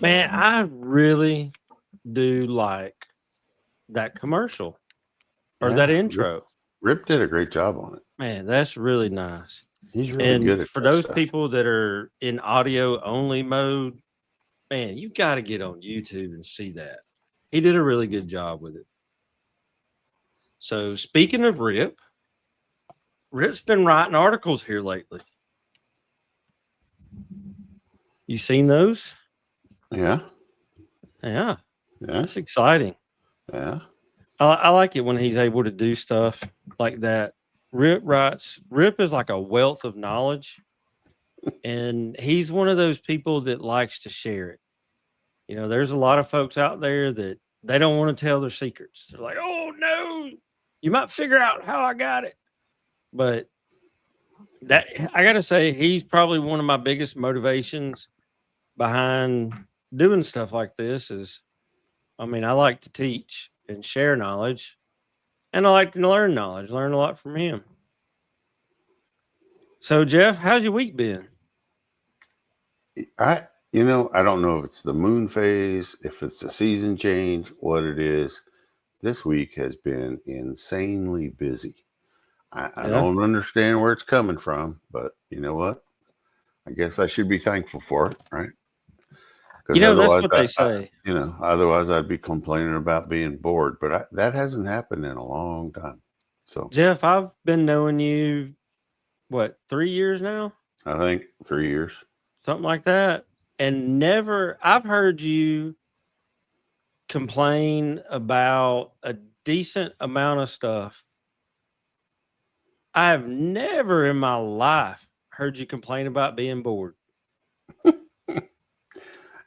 Man, I really do like that commercial or that Yeah, Rip, intro. Rip did a great job on it. Man, that's really nice. He's really good And at for that those stuff. people that are in audio only mode, man, you got to get on YouTube and see that. He did a really good job with it. So, speaking of Rip, Rip's been writing articles here lately. You seen those? Yeah, Yeah, yeah, that's exciting. yeah. I like it when he's able to do stuff like that. Rip is like a wealth of knowledge, and he's one of those people that likes to share it. You know, there's a lot of folks out there that they don't want to tell their secrets. They're like, "Oh no, you might figure out how I got it." But that I got to say, he's probably one of my biggest motivations behind doing stuff like this. Is I mean, I like to teach and share knowledge, and I like to learn knowledge, learn a lot from him. So, Jeff, how's your week been? I don't know if it's the moon phase, if it's the season change, what it is. This week has been insanely busy. I Yeah. don't understand where it's coming from, but you know what? I guess I should be thankful for it, right? You Because know, that's otherwise, what they say. otherwise I'd be complaining about being bored. But that hasn't happened in a long time. So Jeff, I've been knowing you, what, 3 years now? I think 3 years. Something like that. And never, I've heard you complain about a decent amount of stuff. I've never in my life heard you complain about being bored.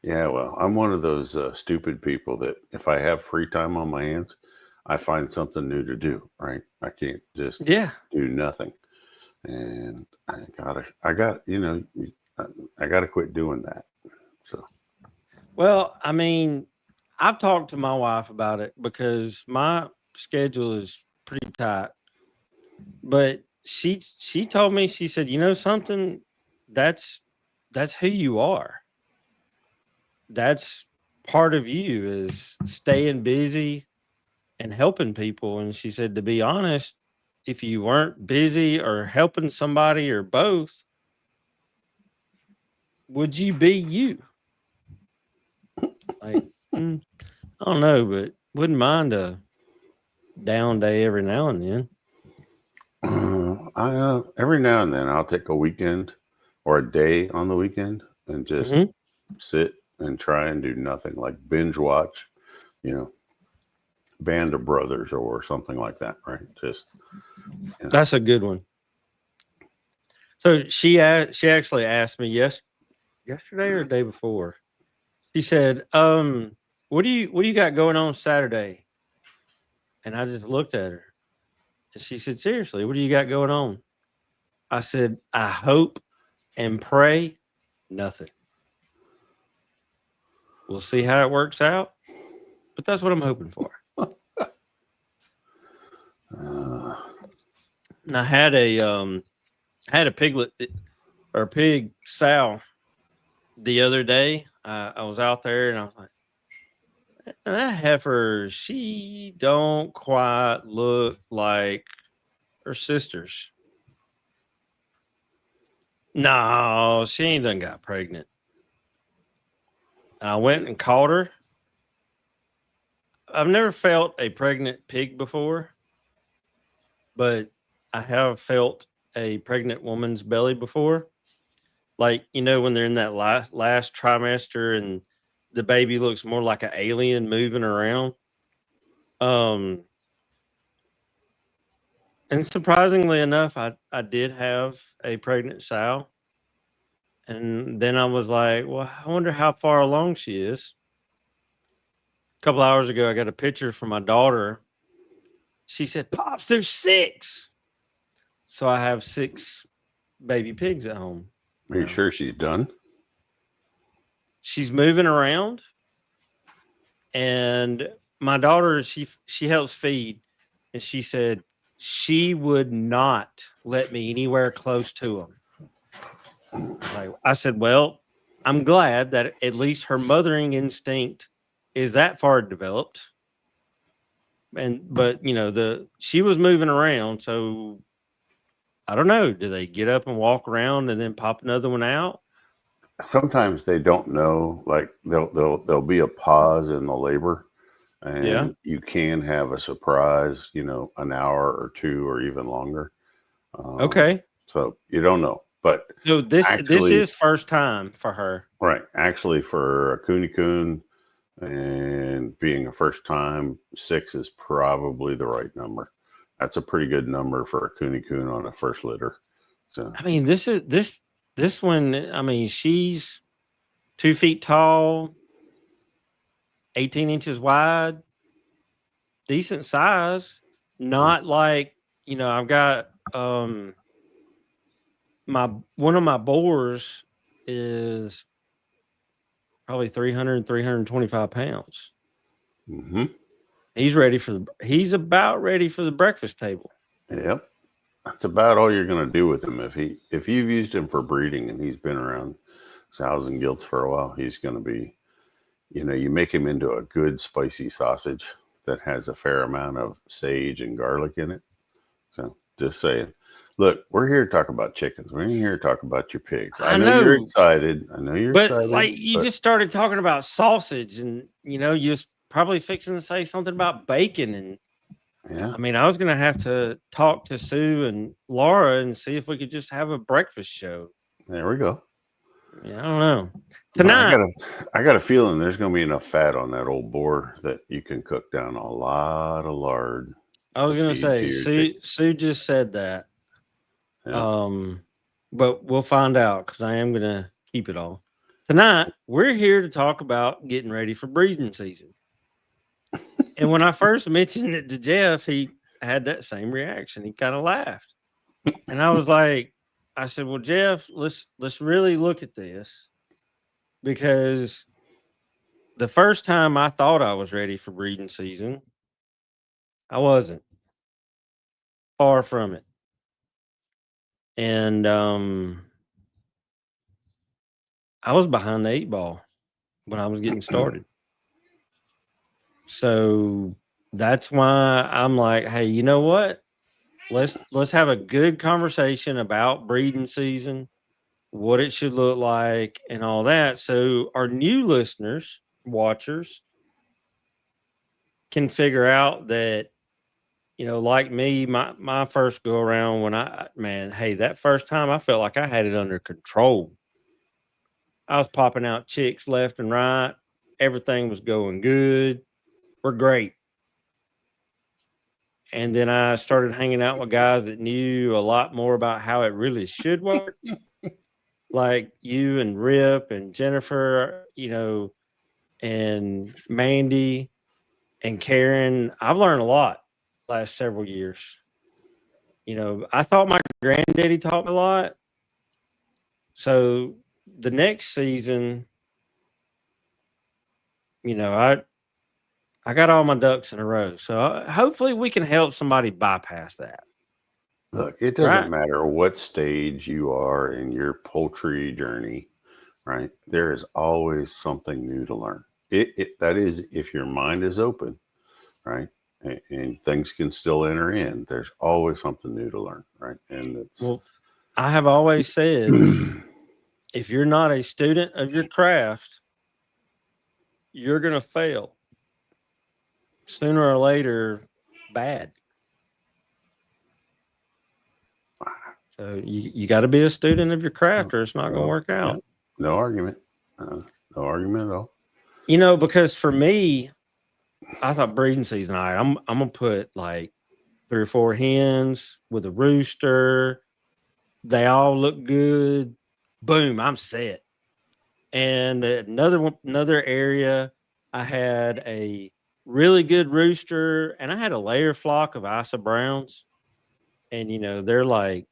Yeah, well, I'm one of those stupid people that if I have free time on my hands, I find something new to do. Right? I can't just Yeah. do nothing, and I gotta quit doing that. So Well, I mean, I've talked to my wife about it because my schedule is pretty tight. But she told me, she said, you know something, that's that's who you are. That's part of you is staying busy and helping people. And she said, to be honest, if you weren't busy or helping somebody or both, would you be you? Like, I don't know, but wouldn't mind a down day every now and then. I every now and then I'll take a weekend or a day on the weekend and just Hmm. sit and try and do nothing, like binge watch, you know, Band of Brothers or something like that, right? Just you know, That's a good one. So she actually asked me yesterday or the day before. She said, what do you got going on Saturday?" And I just looked at her and she said, "Seriously, what do you got going on?" I said, "I hope and pray nothing. We'll see how it works out, but that's what I'm hoping for." uh, And I had a piglet or a pig sow the other day. I was out there and I was like, that heifer, she don't quite look like her sisters. No, she ain't done got pregnant. I went and caught her. I've never felt a pregnant pig before, but I have felt a pregnant woman's belly before. Like, you know, when they're in that last trimester and the baby looks more like an alien moving around. Um, and surprisingly enough, I did have a pregnant sow. And then I was like, well, I wonder how far along she is. A couple hours ago, I got a picture from my daughter. She said, "Pops, there's six." So I have six baby pigs at home are you now. sure she's done? She's moving around, and my daughter, she helps feed, and she said she would not let me anywhere close to them. Like I said, well, I'm glad that at least her mothering instinct is that far developed. But she was moving around, so I don't know. Do they get up and walk around and then pop another one out? Sometimes they don't know. Like there'll be a pause in the labor, Yeah. and you can have a surprise. An hour or two or even longer. Okay. So you don't know, but So this actually, is first time for her. right? Actually, for a coon and being a first time, 6 is probably the right number. That's a pretty good number for a coon on a first litter. So I mean, this one. I mean, she's 2 feet tall, 18 inches wide, decent size. Not like I've got one of my boars is probably 325 pounds. mm-hmm. He's about ready for the breakfast table. Yep. That's about all you're going to do with him. If you've used him for breeding and he's been around sows and gilts for a while, he's going to be, you make him into a good spicy sausage that has a fair amount of sage and garlic in it. So just saying. Look, we're here to talk about chickens. We're here to talk about your pigs. I know you're excited. But like you just started talking about sausage, and you're probably fixing to say something about bacon. And yeah, I mean, I was gonna have to talk to Sue and Laura and see if we could just have a breakfast show. there we go. Yeah, I don't know. Tonight, I got a feeling there's going to be enough fat on that old boar that you can cook down a lot of lard. I was gonna say Sue just said that. Yeah. But we'll find out because I am gonna keep it all. Tonight, we're here to talk about getting ready for breeding season. And when I first mentioned it to Jeff, he had that same reaction. He kind of laughed. And I was like, I said, well, Jeff, let's really look at this, because the first time I thought I was ready for breeding season, I wasn't. Far from it. And I was behind the 8 ball when I was getting started. So that's why I'm like, hey, you know what? Let's have a good conversation about breeding season, what it should look like, and all that. So our new listeners, watchers, can figure out that, like me, my first go around hey, that first time I felt like I had it under control. I was popping out chicks left and right. Everything was going good. We're great. And then I started hanging out with guys that knew a lot more about how it really should work. Like you and Rip and Jennifer, and Mandy and Karen. I've learned a lot last several years. I thought my granddaddy taught me a lot. So the next season, I got all my ducks in a row. So hopefully we can help somebody bypass that. Look, it doesn't matter what stage you are in your poultry journey, right? There is always something new to learn. That is, if your mind is open, right? And things can still enter in. There's always something new to learn, right? And it's I have always said, if you're not a student of your craft, you're gonna fail sooner or later, bad. So you got to be a student of your craft, or it's not going to work out. Yeah. No argument. No argument at all. Because for me, I thought breeding season, all right, I'm gonna put like 3 or 4 hens with a rooster. They all look good. Boom, I'm set. And another area, I had a really good rooster, and I had a layer flock of Isa Browns. And they're like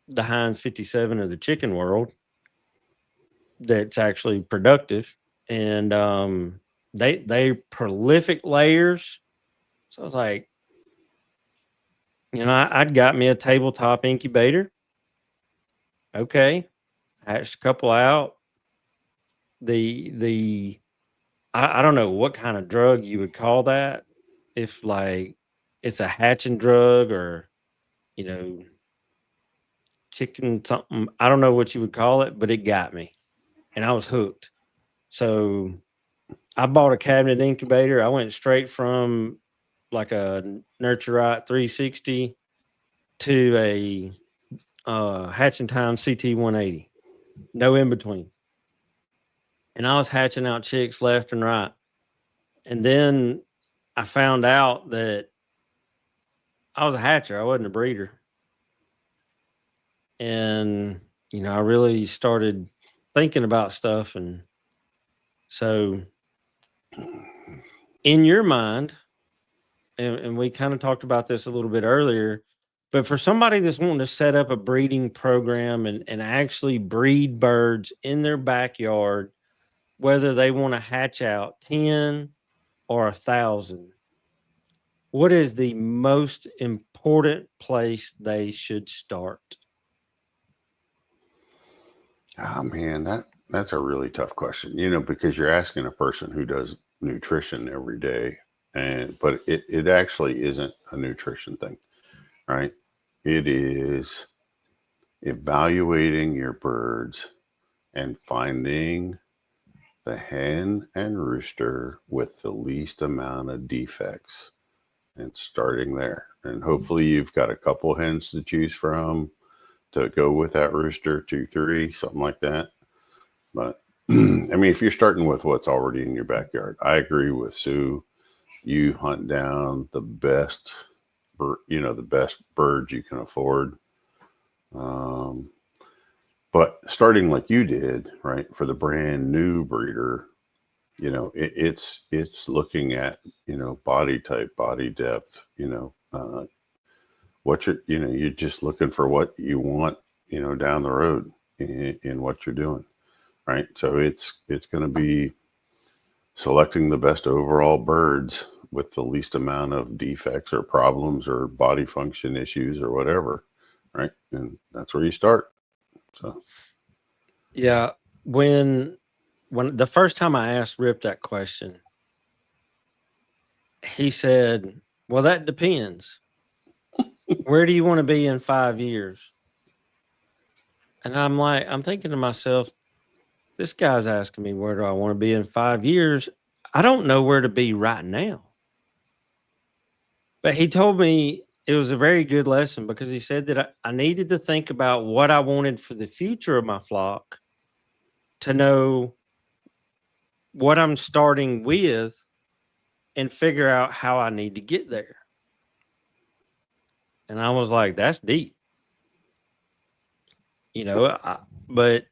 the Heinz 57 of the chicken world. That's actually productive, and they prolific layers. So I was like, I'd got me a tabletop incubator. Okay, hatched a couple out. the I don't know what kind of drug you would call that. If like it's a hatching drug or, you know, chicken something. I don't know what you would call it, but it got me and I was hooked. So I bought a cabinet incubator. I went straight from like a Nurture Right 360 to a Hatching Time CT 180. No in between. And I was hatching out chicks left and right. And then I found out that I was a hatcher. I wasn't a breeder. And, you know, I really started thinking about stuff. And so, in your mind, and we kind of talked about this a little bit earlier, but for somebody that's wanting to set up a breeding program and actually breed birds in their backyard, whether they want to hatch out 10 or 1,000, what is the most important place they should start? Oh man, that's a really tough question, you know, because you're asking a person who does nutrition every day, but it actually isn't a nutrition thing, right? It is evaluating your birds and finding the hen and rooster with the least amount of defects and starting there. And hopefully you've got a couple hens to choose from to go with that rooster, 2, 3, something like that. But I mean, if you're starting with what's already in your backyard, I agree with Sue. You hunt down the best, the best birds you can afford. But starting like you did, right, for the brand new breeder, you know, it's looking at, you know, body type, body depth, you're just looking for what you want, you know, down the road in what you're doing, right? So it's going to be selecting the best overall birds with the least amount of defects or problems or body function issues or whatever, right? And that's where you start. So Yeah, when the first time I asked Rip that question, he said, "Well, that depends. Where do you want to be in 5 years?" And I'm thinking to myself, this guy's asking me where do I want to be in 5 years? I don't know where to be right now. But he told me it was a very good lesson because he said that I needed to think about what I wanted for the future of my flock to know what I'm starting with and figure out how I need to get there. And I was like, that's deep. You know, but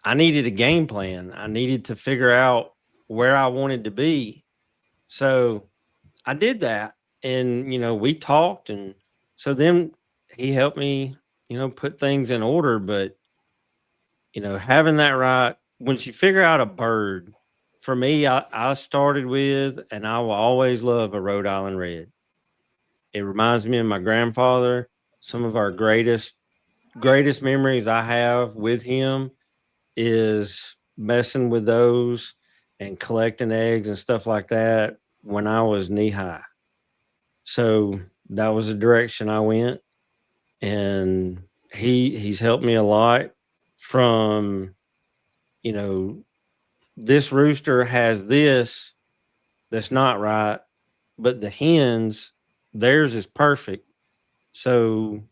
I needed a game plan. I needed to figure out where I wanted to be. So I did that. And, you know, we talked. And so then he helped me, you know, put things in order. But, you know, having that right, once you figure out a bird, for me, I started with, and I will always love a Rhode Island Red. It reminds me of my grandfather. Some of our greatest memories I have with him is messing with those and collecting eggs and stuff like that when I was knee high. So that was the direction I went, and he's helped me a lot from, you know, this rooster has this that's not right, but the hens, theirs is perfect. So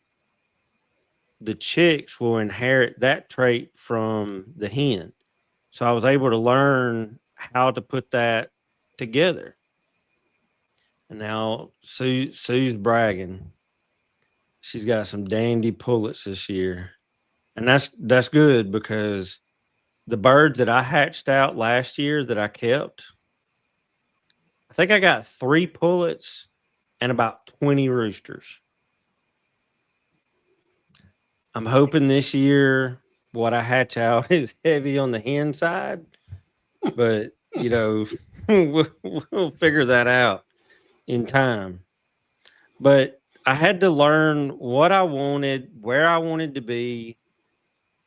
the chicks will inherit that trait from the hen. So I was able to learn how to put that together. And now Sue's bragging. She's got some dandy pullets this year. And that's good because the birds that I hatched out last year that I kept, I think I got 3 pullets and about 20 roosters. I'm hoping this year what I hatch out is heavy on the hen side, but you know, we'll figure that out in time. But I had to learn what I wanted, where I wanted to be,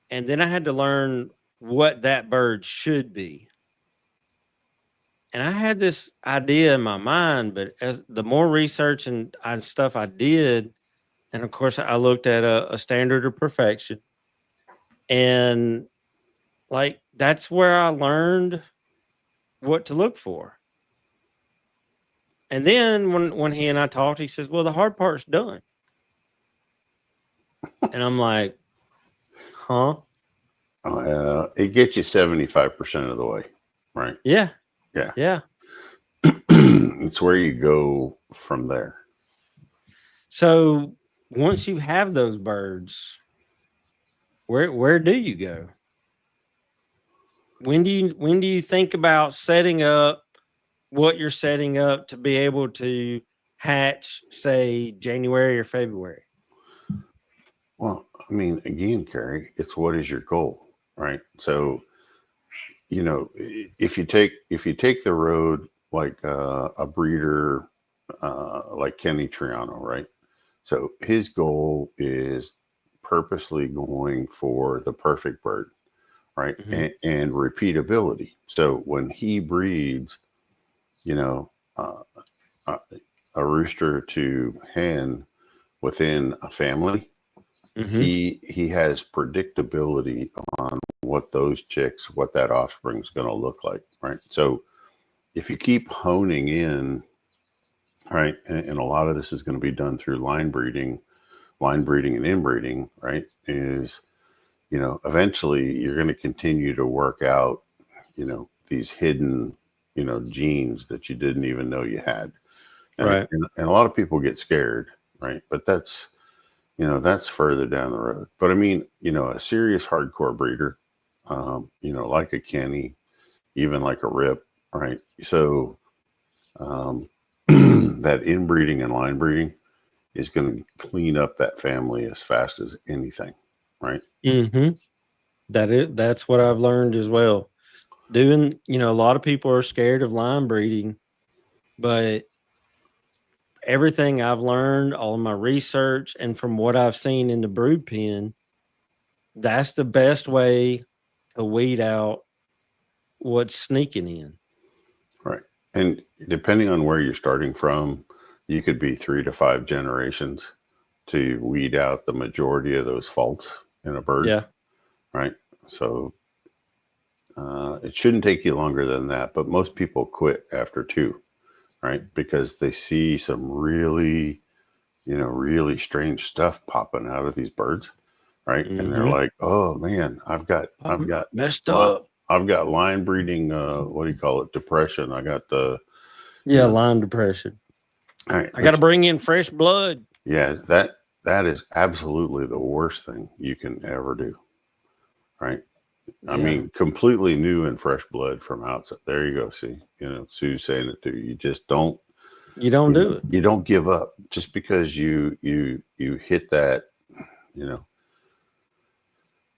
and then I had to learn what that bird should be. And I had this idea in my mind, but as the more research and stuff I did, and of course I looked at a standard of perfection, and like that's where I learned what to look for. And then when he and I talked, he says, "Well, the hard part's done." And I'm like, "Huh?" It gets you 75% of the way, right? Yeah. Yeah. Yeah. It's where you go from there. So once you have those birds, where do you go? When do you think about setting up what you're setting up to be able to hatch, say, January or February? Well, I mean, again, Carey, it's what is your goal, right? So, if you take the road like a breeder like Kenny Triano, right? So his goal is purposely going for the perfect bird, right? Mm-hmm. And repeatability. So when he breeds, uh, a rooster to hen within a family, Mm-hmm. he has predictability on what those chicks, what that offspring is going to look like, right? So if you keep honing in, right, and a lot of this is going to be done through line breeding and inbreeding, right, is, eventually you're going to continue to work out, these hidden, genes that you didn't even know you had. Right. And a lot of people get scared, right? But that's further down the road. But I mean, a serious hardcore breeder, like a Kenny, even like a Rip, right? So that inbreeding and line breeding is going to clean up that family as fast as anything, right? Mm-hmm. That's what I've learned as well. A lot of people are scared of line breeding, but everything I've learned, all of my research, and from what I've seen in the brood pen, that's the best way to weed out what's sneaking in. Right. And depending on where you're starting from, you could be 3 to 5 generations to weed out the majority of those faults in a bird. Yeah. Right. So it shouldn't take you longer than that, but most people quit after 2, right? Because they see some really, really strange stuff popping out of these birds, right? And they're Mm-hmm. like, "Oh man, I've got Messed li- up. I've got line breeding. What do you call it? Depression. I got the, Yeah, line depression. all right, I got to bring in fresh blood. yeah, that is absolutely the worst thing you can ever do, right? I Yeah. mean, completely new and fresh blood from outside. There you go. See, Sue's saying it too. You just don't, You don't do it. you don't give up just because you hit that, you know.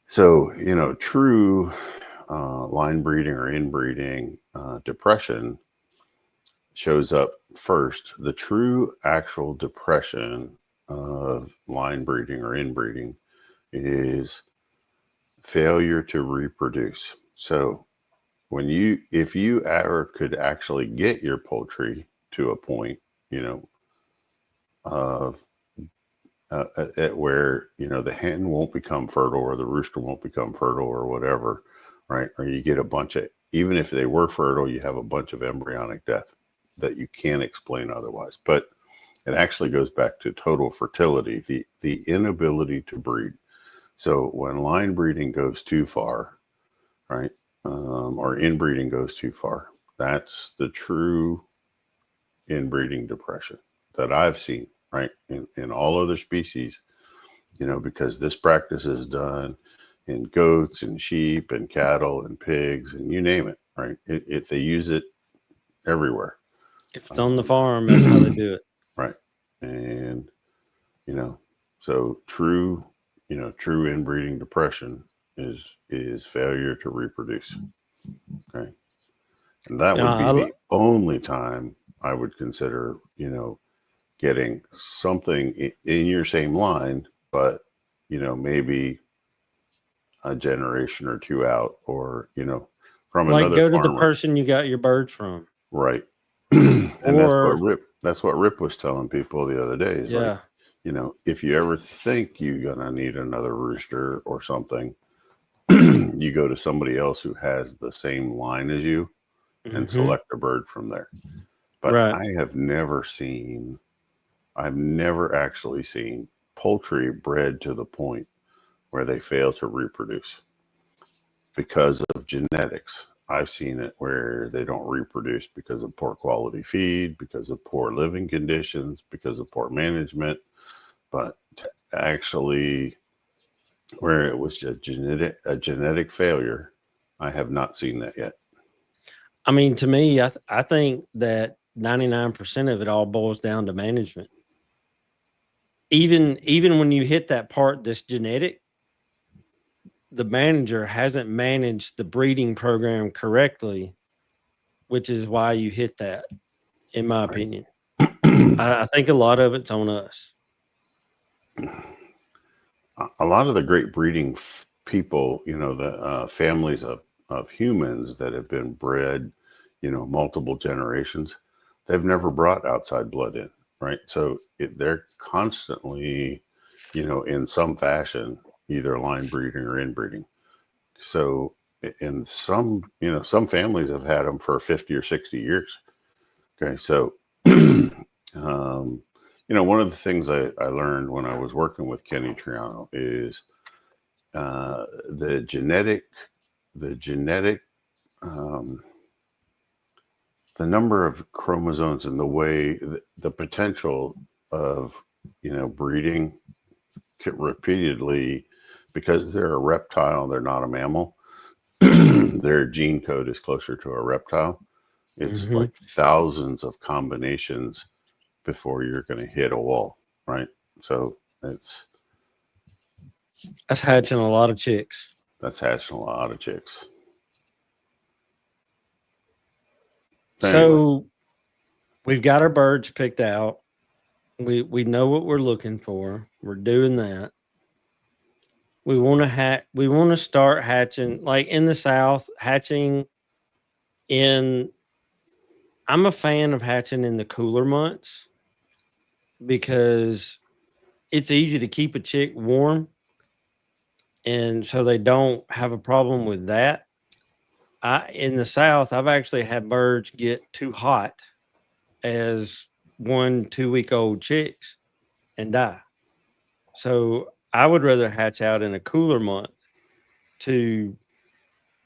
So, true line breeding or inbreeding depression shows up first. The true actual depression of line breeding or inbreeding is failure to reproduce. So if you ever could actually get your poultry to a point, of at where, the hen won't become fertile or the rooster won't become fertile or whatever, right? Or you get a bunch of, even if they were fertile, you have a bunch of embryonic death that you can't explain otherwise. But it actually goes back to total fertility, the inability to breed. So when line breeding goes too far, right, or inbreeding goes too far, that's the true inbreeding depression that I've seen, right, in all other species, because this practice is done in goats and sheep and cattle and pigs and you name it, right? They use it everywhere. If it's on the farm, that's how they do it. Right. And, so true inbreeding depression is failure to reproduce. Okay. And that would be the only time I would consider, getting something in your same line, but, maybe a generation or two out, or from Like another go to the farmer. person you got your birds from. Right. And Or that's what Rip was telling people the other day. He's like, yeah. if you ever think you're gonna need another rooster or something, you go to somebody else who has the same line as you and select a bird from there. But Right. I've never actually seen poultry bred to the point where they fail to reproduce because of genetics. I've seen it where they don't reproduce because of poor quality feed, because of poor living conditions, because of poor management. But actually, where it was just a genetic failure, I have not seen that yet. I mean, to me, I think that 99% of it all boils down to management. Even when you hit that part that's genetic, the manager hasn't managed the breeding program correctly, which is why you hit that, in my opinion. I think a lot of it's on us. A lot of the great breeding people, the families of humans that have been bred, multiple generations, they've never brought outside blood in, right? So they're constantly, in some fashion, either line breeding or inbreeding. So in some families have had them for 50 or 60 years. Okay. So, one of the things I learned when I was working with Kenny Triano is the genetic, the number of chromosomes and the way, the potential of, breeding repeatedly, because they're a reptile, they're not a mammal. Their gene code is closer to a reptile. It's like thousands of combinations before you're going to hit a wall, right? So that's hatching a lot of chicks. That's hatching a lot of chicks. So we've got our birds picked out. We know what we're looking for. We're doing that. We want to start hatching, like in the South, hatching in. I'm a fan of hatching in the cooler months because it's easy to keep a chick warm, and so they don't have a problem with that. In the South, I've actually had birds get too hot as 1-2 week old chicks and die. So I would rather hatch out in a cooler month to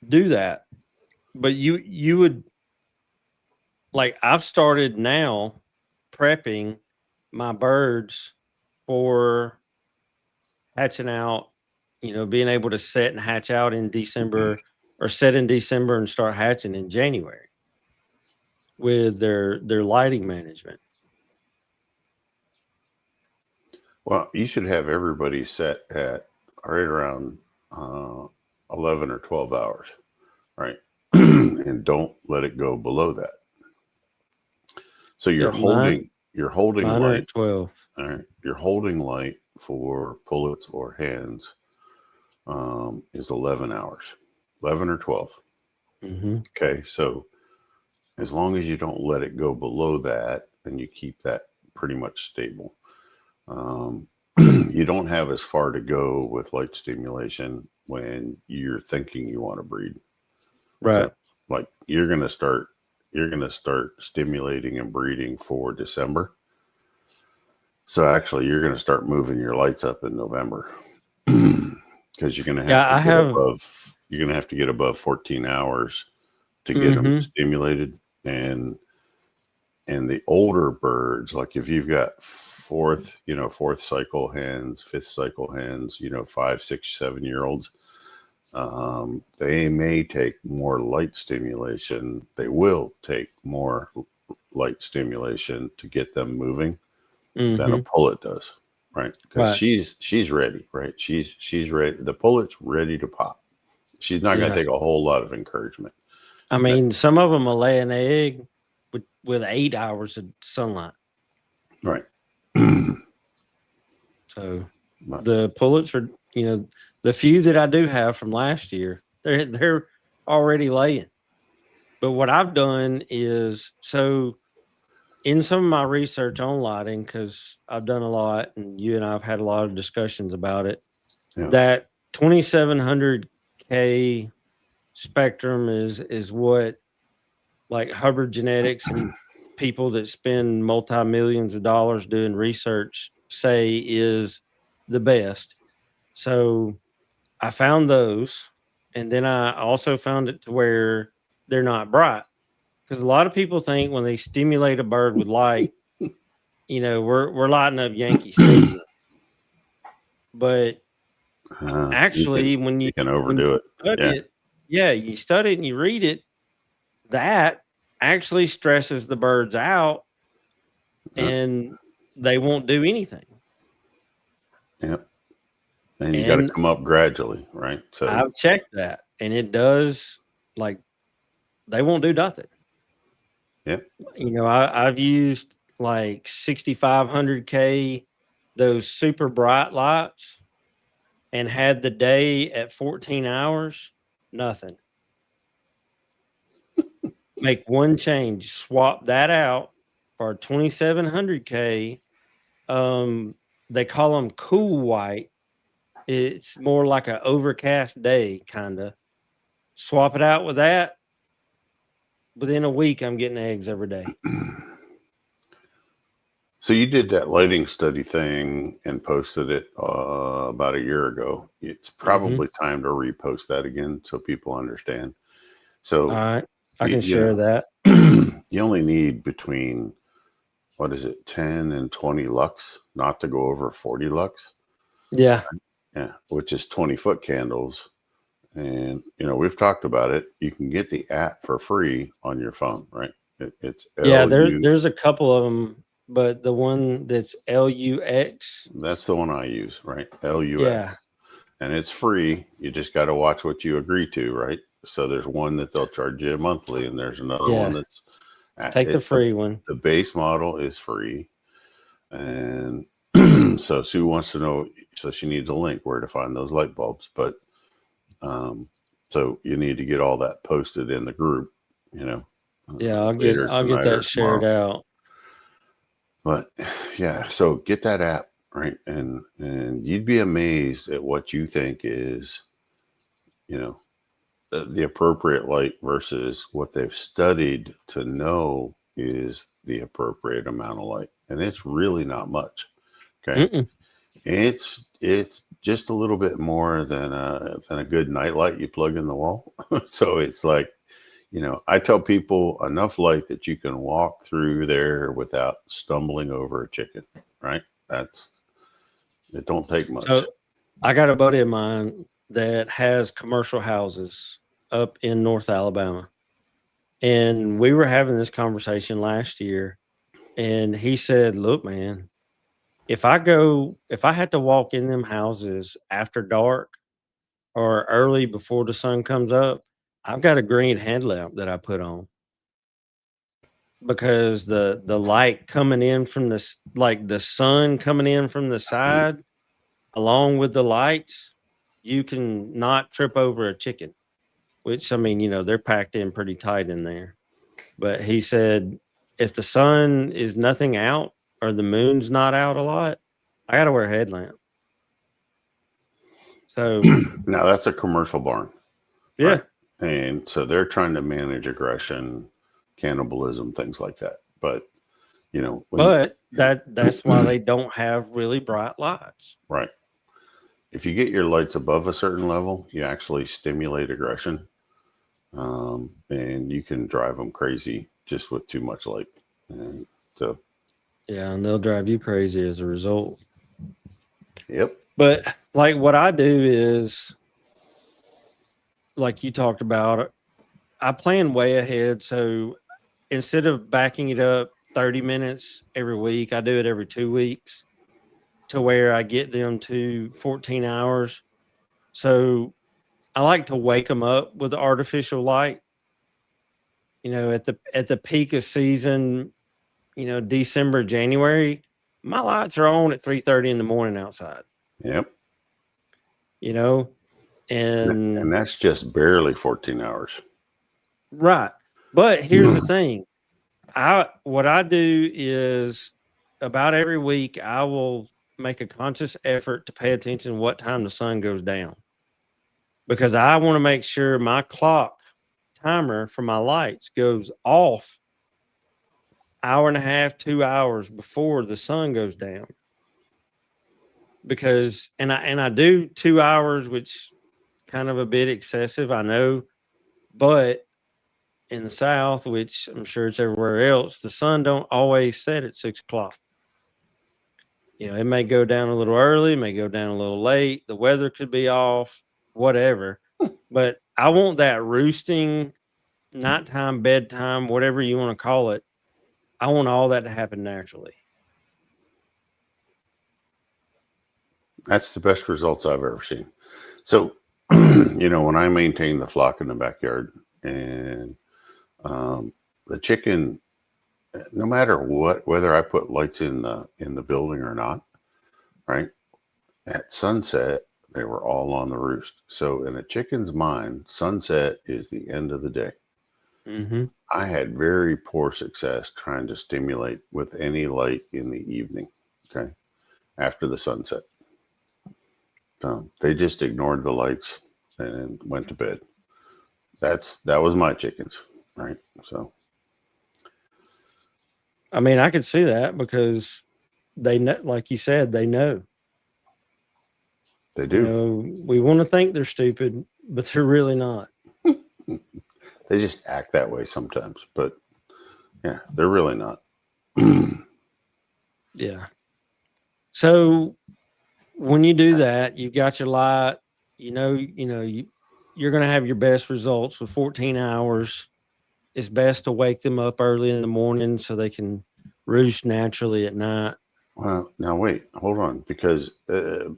do that. But you would, like, I've started now prepping my birds for hatching out, being able to set and hatch out in December, or set in December and start hatching in January with their lighting management. Well, you should have everybody set at right around 11 or 12 hours, right? And don't let it go below that. So you're holding Mine are light. at 12. All right, you're holding light for pullets or hens is 11 hours, 11 or 12. Okay, so as long as you don't let it go below that, and you keep that pretty much stable. You don't have as far to go with light stimulation when you're thinking you want to breed. Right. So, like you're going to start stimulating and breeding for December. So actually you're going to start moving your lights up in November because you're going to have to get above 14 hours to get them stimulated. And the older birds, like if you've got fourth cycle hens, fifth cycle hens, 5, 6, 7-year-olds, they may take more light stimulation. They will take more light stimulation to get them moving than a pullet does, right? Because she's ready, right? She's ready. The pullet's ready to pop. She's not going to take a whole lot of encouragement. I mean, some of them will lay an egg with 8 hours of sunlight. Right. So The pullets are, the few that I do have from last year, they're already laying. But what I've done is, so in some of my research on lighting, because I've done a lot, and you and I have had a lot of discussions about it, that 2700K spectrum is what, like, Hubbard Genetics and people that spend multi-millions of dollars doing research say is the best. So I found those, and then I also found it to where they're not bright, because a lot of people think when they stimulate a bird with light, we're lighting up Yankee Stadium. But actually, when you can overdo it. Study it, you study it and you read it, that actually stresses the birds out, and they won't do anything. Yep. And you got to come up gradually, right? So I've checked that, and it does, like, they won't do nothing. Yep. I've used like 6500K, those super bright lights, and had the day at 14 hours, nothing. Make one change, swap that out for 2700K. They call them cool white. It's more like an overcast day, kind of. Swap it out with that. Within a week, I'm getting eggs every day. So you did that lighting study thing and posted it about a year ago. It's probably time to repost that again so people understand. So all right, I can share that. You only need between, 10 and 20 lux, not to go over 40 lux. Yeah. Yeah, which is 20-foot candles. And, we've talked about it. You can get the app for free on your phone, right? It's there's a couple of them, but the one that's LUX. That's the one I use, right? LUX. Yeah. And it's free. You just got to watch what you agree to, right? So there's one that they'll charge you monthly, and there's another one that's take the free one. The base model is free. And so Sue wants to know, so she needs a link where to find those light bulbs. But so you need to get all that posted in the group, Yeah, I'll get that shared out. But yeah, so get that app, right? And you'd be amazed at what you think is, the appropriate light versus what they've studied to know is the appropriate amount of light. And it's really not much. Okay. It's just a little bit more than a good night light you plug in the wall. So it's like, I tell people enough light that you can walk through there without stumbling over a chicken, right? It don't take much. So I got a buddy of mine that has commercial houses up in North Alabama. And we were having this conversation last year, and he said, look, man, if I had to walk in them houses after dark or early before the sun comes up, I've got a green headlamp that I put on, because the light coming in from the sun coming in from the side, along with the lights, you can not trip over a chicken, which, I mean, they're packed in pretty tight in there. But he said, if the sun is nothing out or the moon's not out a lot, I got to wear a headlamp. So now that's a commercial barn. Yeah. Right? And so they're trying to manage aggression, cannibalism, things like that. But, that's why they don't have really bright lights. Right. If you get your lights above a certain level, you actually stimulate aggression. And you can drive them crazy just with too much light. And so, yeah, and they'll drive you crazy as a result. Yep. But like what I do is, like you talked about, I plan way ahead. So instead of backing it up 30 minutes every week, I do it every 2 weeks, to where I get them to 14 hours. So I like to wake them up with the artificial light. At the peak of season, December, January, my lights are on at 3:30 in the morning outside. Yep. you know, And that's just barely 14 hours. right. But here's the thing. What I do is about every week I will make a conscious effort to pay attention what time the sun goes down. Because I want to make sure my clock timer for my lights goes off hour and a half, 2 hours before the sun goes down. Because I do 2 hours, which kind of a bit excessive, I know, but in the South, which I'm sure it's everywhere else, the sun don't always set at 6 o'clock. It may go down a little early, may go down a little late. The weather could be off, whatever. But I want that roosting, nighttime, bedtime, whatever you want to call it. I want all that to happen naturally. That's the best results I've ever seen. So, when I maintain the flock in the backyard and the chicken, no matter what, whether I put lights in the building or not, right? At sunset, they were all on the roost. So in a chicken's mind, sunset is the end of the day. Mm-hmm. I had very poor success trying to stimulate with any light in the evening, okay, after the sunset. They just ignored the lights and went to bed. That was my chickens, right? So, I mean, I could see that because they know, like you said, they know. they do. We want to think they're stupid, but they're really not. They just act that way sometimes, but yeah, they're really not. Yeah. So when you do that, you've got your light, you're going to have your best results with 14 hours. It's best to wake them up early in the morning so they can roost naturally at night. Well, now wait, hold on, because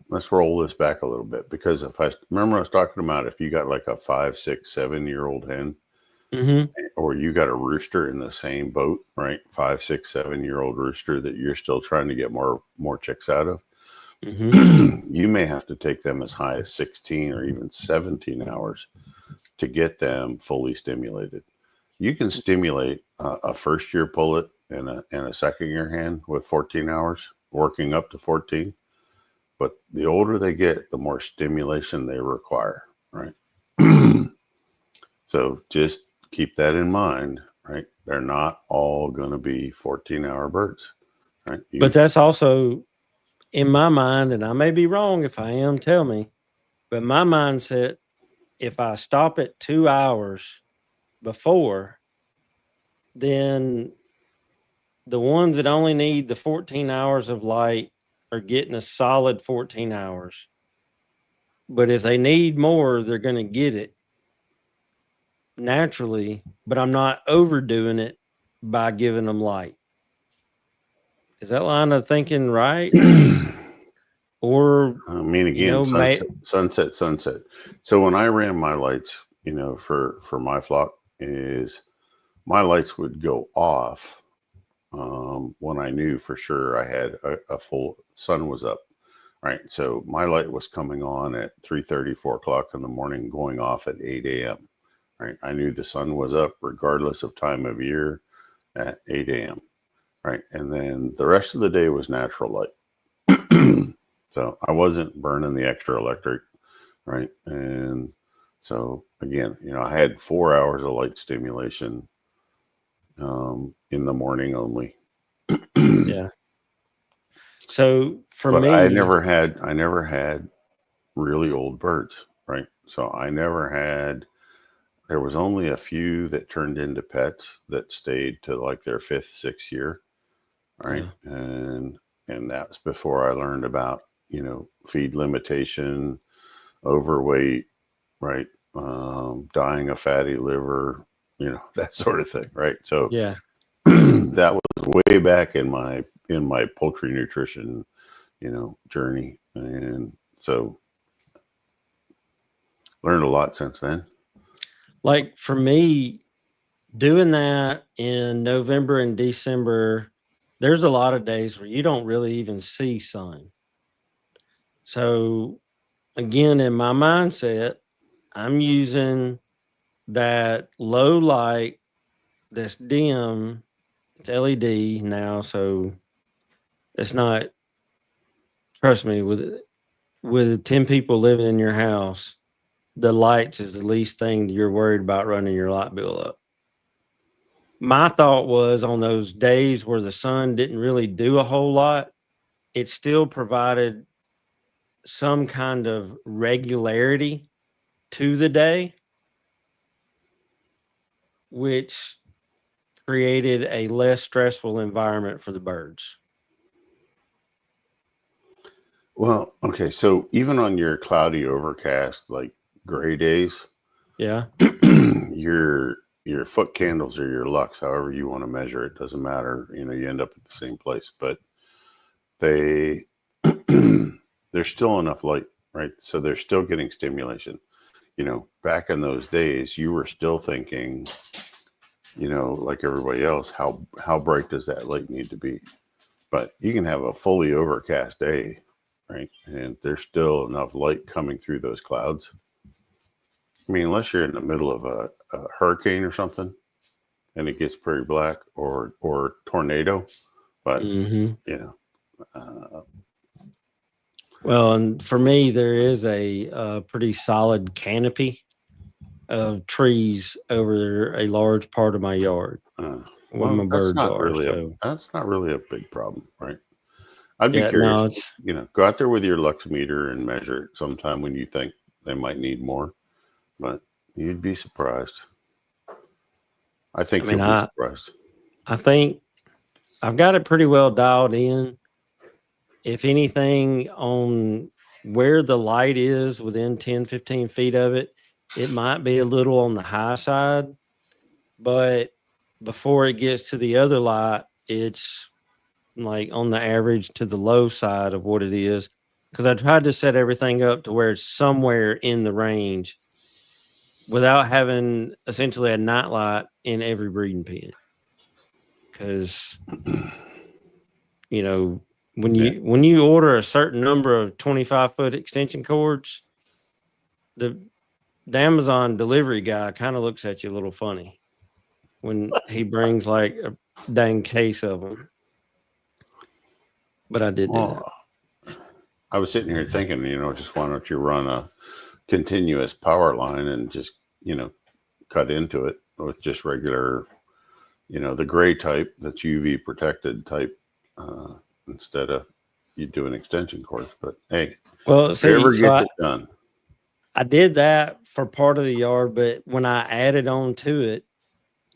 let's roll this back a little bit. Because if I remember, I was talking about if you got like a 5, 6, 7-year-old hen, Mm-hmm. or you got a rooster in the same boat, right? 5, 6, 7-year-old rooster that you're still trying to get more chicks out of. Mm-hmm. You may have to take them as high as 16 or even 17 hours to get them fully stimulated. You can stimulate a first-year pullet and a second-year hen with 14 hours, working up to 14. But the older they get, the more stimulation they require, right? So just keep that in mind, right? They're not all going to be 14-hour birds, right? But that's also in my mind, and I may be wrong. If I am, tell me. But my mindset, if I stop at 2 hours before, then the ones that only need the 14 hours of light are getting a solid 14 hours. But if they need more, they're going to get it naturally, but I'm not overdoing it by giving them light. Is that line of thinking right? Or, I mean, again, sunset. So when I ran my lights, for my flock, is my lights would go off when I knew for sure I had a full sun was up, right? So my light was coming on at 3:30, 4 o'clock in the morning, going off at 8 a.m., right? I knew the sun was up regardless of time of year at 8 a.m., right? And then the rest of the day was natural light. So I wasn't burning the extra electric, right? And so again, I had 4 hours of light stimulation in the morning only. Yeah. So for But me, I never had really old birds, right? So there was only a few that turned into pets that stayed to like their 5th, 6th year, right? yeah. And that was before I learned about, feed limitation, overweight, right? Dying of fatty liver, that sort of thing, right? So Yeah. that was way back in my poultry nutrition, journey. And so learned a lot since then. Like for me, doing that in November and December, there's a lot of days where you don't really even see sun. So again, in my mindset, I'm using that low light that's dim. It's LED now, so it's not. Trust me, with 10 people living in your house, the lights is the least thing that you're worried about running your light bill up. My thought was on those days where the sun didn't really do a whole lot, it still provided some kind of regularity to the day, which created a less stressful environment for the birds. Well, okay. So even on your cloudy, overcast, like gray days, Yeah. your foot candles or your lux, however you want to measure it, doesn't matter. You know, you end up at the same place, but they there's still enough light, right? So they're still getting stimulation. You know, back in those days, you were still thinking, you know, like everybody else, how bright does that light need to be? But you can have a fully overcast day, right? And there's still enough light coming through those clouds. I mean, unless you're in the middle of a hurricane or something, and it gets pretty black, or tornado. But Mm-hmm. you know, Well, and for me, there is a pretty solid canopy of trees over a large part of my yard where my well, that's birds not are. really So that's not really a big problem, right? I'd be yeah, curious. no, it's You know, go out there with your lux meter and measure it sometime when you think they might need more. But you'd be surprised. I I think mean, you'll be surprised. I think I've got it pretty well dialed in. If anything, on where the light is within 10, 15 feet of it, it might be a little on the high side, but before it gets to the other light, it's like on the average to the low side of what it is. Because I tried to set everything up to where it's somewhere in the range without having essentially a nightlight in every breeding pen. Because you know, Yeah. when you order a certain number of 25-foot extension cords, the Amazon delivery guy kind of looks at you a little funny when he brings like a dang case of them. But I did do that. Well, I was sitting here thinking, you know, just why don't you run a continuous power line and just, you know, cut into it with just regular, you know, the gray type that's UV protected type, instead of you doing extension cords. But hey, Well, see, whoever so gets it done. I did that for part of the yard, but when I added on to it,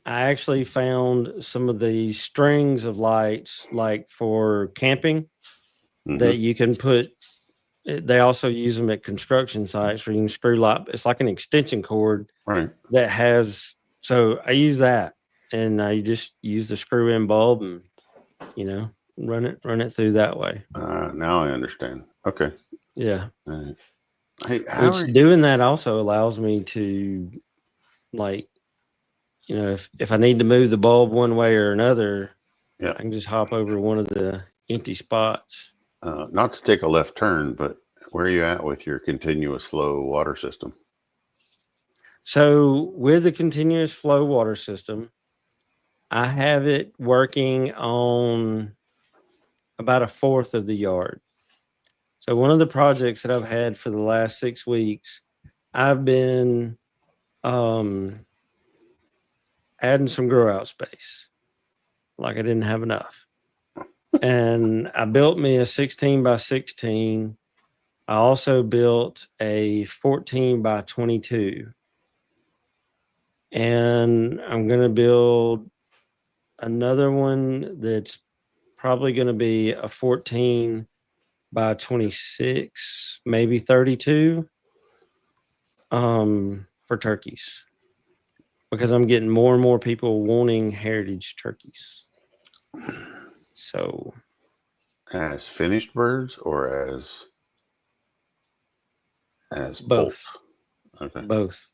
I actually found some of the strings of lights, like for camping, that you can put. They also use them at construction sites where you can screw light. It's like an extension cord Right. that has. So I use that, and I just use the screw-in bulb, and you know, run it through that way. Now I understand. Okay. Yeah, Hey, how which are you? doing that also allows me to, like, you know, if I need to move the bulb one way or another, Yeah. I can just hop over one of the empty spots. Not to take a left turn, but where are you at with your continuous flow water system? So with the continuous flow water system, I have it working on about a fourth of the yard. So one of the projects that I've had for the last 6 weeks, I've been adding some grow out space. Like I didn't have enough. And I built me a 16 by 16. I also built a 14 by 22. And I'm going to build another one that's probably going to be a 14 by 26, maybe 32, for turkeys, because I'm getting more and more people wanting heritage turkeys. So As finished birds or as both, poults? Okay. both.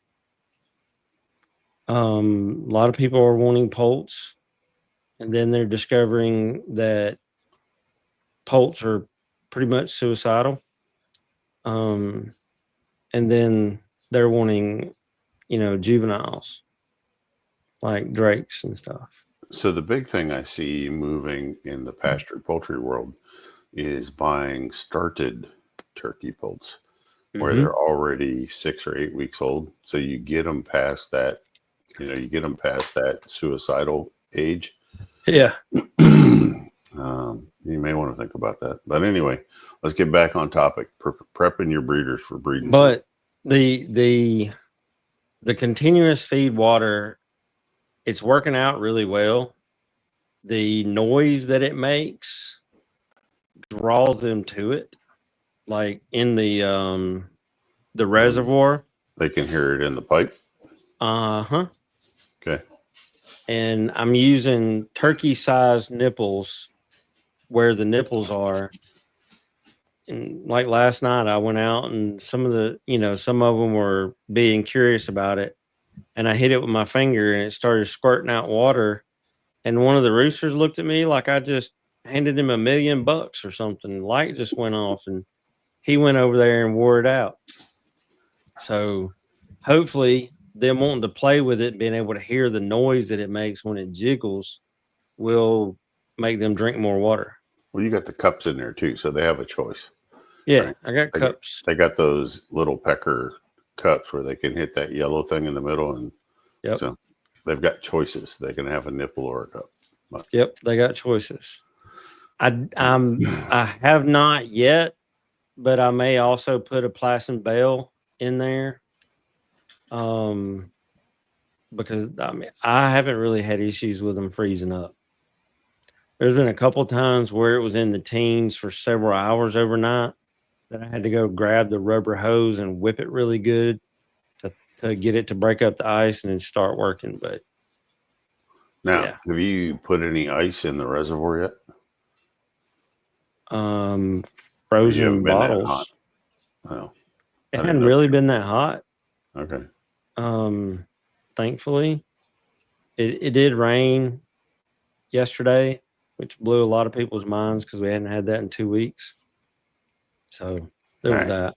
A lot of people are wanting poults, and then they're discovering that poults are pretty much suicidal. And then they're wanting, juveniles like drakes and stuff. So the big thing I see moving in the pastured poultry world is buying started turkey poults where Mm-hmm. they're already 6 or 8 weeks old. So you get them past that, you get them past that suicidal age. Yeah. You may want to think about that. But anyway, let's get back on topic. Prepping your breeders for breeding season. But the continuous feed water, it's working out really well. The noise that it makes draws them to it, like in the reservoir. They can hear it in the pipe. Uh-huh. Okay. And I'm using turkey-sized nipples where the nipples are. And like last night, I went out and some of them were being curious about it. And I hit it with my finger and it started squirting out water. And one of the roosters looked at me like I just handed him $1 million or something. Light just went off and he went over there and wore it out. So hopefully them wanting to play with it, being able to hear the noise that it makes when it jiggles will make them drink more water. Well, you got the cups in there too, so they have a choice. Yeah, right? I got cups. They got those little pecker cups where they can hit that yellow thing in the middle, and so they've got choices. They can have a nipple or a cup. Yep, they got choices. I have not yet, but I may also put a Plasson Bell in there. Because I haven't really had issues with them freezing up. There's been a couple times where it was in the teens for several hours overnight that I had to go grab the rubber hose and whip it really good to get it to break up the ice and then start working. But now, have you put any ice in the reservoir yet? Frozen bottles. Oh, it hadn't really been that hot. Okay. Thankfully, it did rain yesterday, which blew a lot of people's minds because we hadn't had that in 2 weeks. So there was that.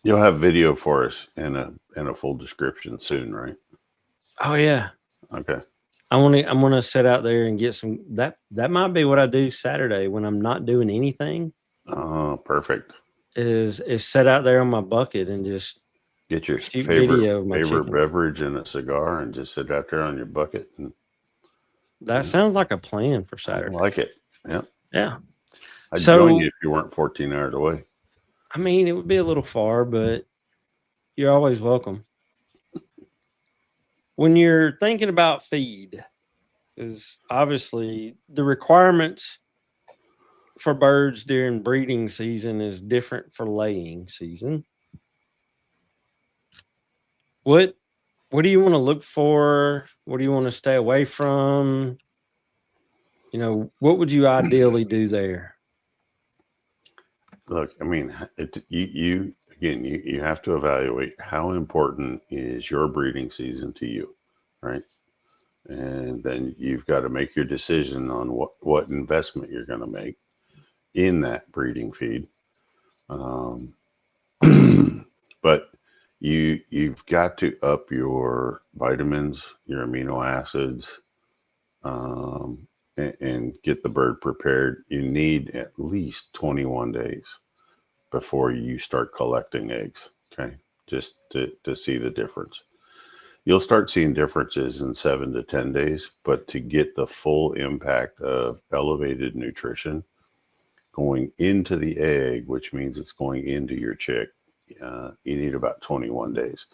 You'll have video for us and a full description soon, right? Oh yeah. Okay. I'm gonna sit out there and get some. That might be what I do Saturday when I'm not doing anything. Oh, perfect. Is sit out there on my bucket and just get your favorite beverage and a cigar and just sit out there on your bucket. And that sounds like a plan for Saturday. I like it. Yeah. Yeah. I'd join you if you weren't 14 hours away. I mean, it would be a little far, but you're always welcome. When you're thinking about feed, is obviously the requirements for birds during breeding season is different for laying season. What do you want to look for? What do you want to stay away from? What would you ideally do there? Look, I mean, you have to evaluate how important is your breeding season to you, right? And then you've got to make your decision on what investment you're going to make in that breeding feed. But you've got to up your vitamins, your amino acids, and get the bird prepared. You need at least 21 days before you start collecting eggs, okay? Just to see the difference. You'll start seeing differences in 7 to 10 days, but to get the full impact of elevated nutrition going into the egg, which means it's going into your chick, you need about 21 days.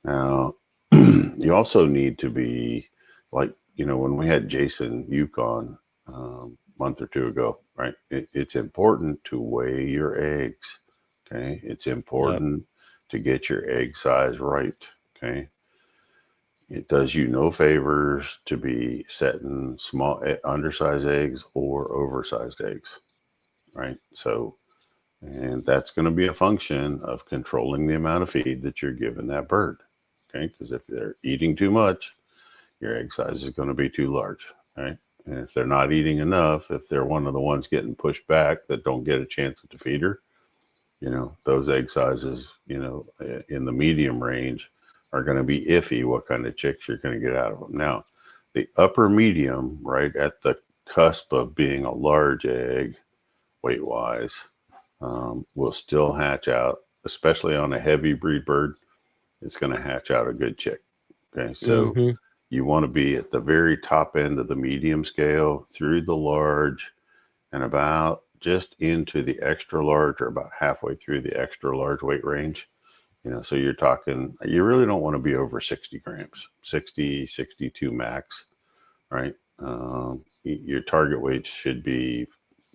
Now, you also need to be like, when we had Jason Yukon a month or two ago, right? It's important to weigh your eggs, okay? It's important to get your egg size right, okay? It does you no favors to be setting small, undersized eggs or oversized eggs, right? So, and that's going to be a function of controlling the amount of feed that you're giving that bird, okay? Because if they're eating too much, your egg size is going to be too large, right? And if they're not eating enough, if they're one of the ones getting pushed back that don't get a chance at the feeder, you know, those egg sizes, you know, in the medium range are going to be iffy what kind of chicks you're going to get out of them. Now, the upper medium, right at the cusp of being a large egg, weight wise, will still hatch out, especially on a heavy breed bird. It's going to hatch out a good chick. Okay. So Mm-hmm. you want to be at the very top end of the medium scale through the large and about just into the extra large or about halfway through the extra large weight range. You know, so you're talking, you really don't want to be over 60 grams, 60, 62 max, right? Your target weight should be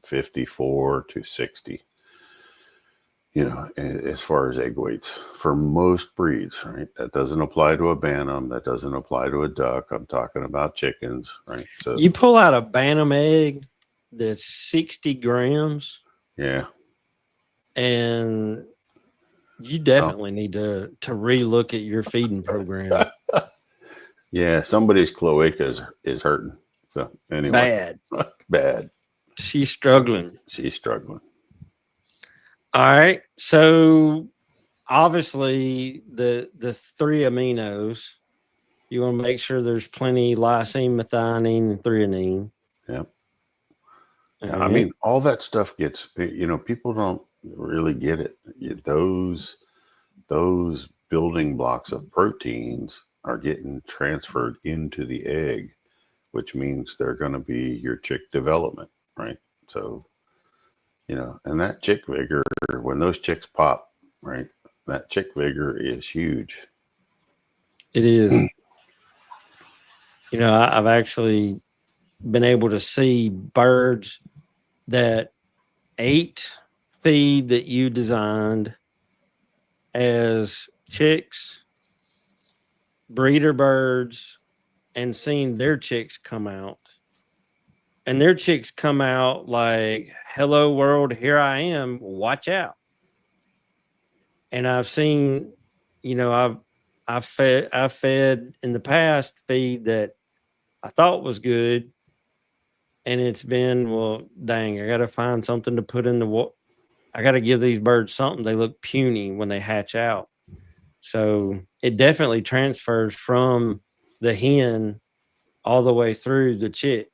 54 to 60, you know, as far as egg weights for most breeds, right? That doesn't apply to a bantam. That doesn't apply to a duck. I'm talking about chickens, right? So You pull out a bantam egg that's 60 grams, yeah. and you So definitely need to relook at your feeding program. yeah, somebody's cloaca is hurting. So anyway, Bad. bad. She's struggling. She's struggling. All right. So obviously the three aminos, you want to make sure there's plenty lysine, methionine, and threonine. Yeah. All I right. mean, all that stuff gets, you know, people don't really get it. Those building blocks of proteins are getting transferred into the egg, which means they're going to be your chick development, right? So, you know, and that chick vigor, when those chicks pop, right, that chick vigor is huge. It is. You know, I've actually been able to see birds that ate feed that you designed as chicks, breeder birds, and seeing their chicks come out. And their chicks come out like, hello world, here I am, watch out. And I've seen, you know, I've fed in the past feed that I thought was good, and it's been, well, dang, I got to find something to put in the water. I got to give these birds something. They look puny when they hatch out. So it definitely transfers from the hen all the way through the chick.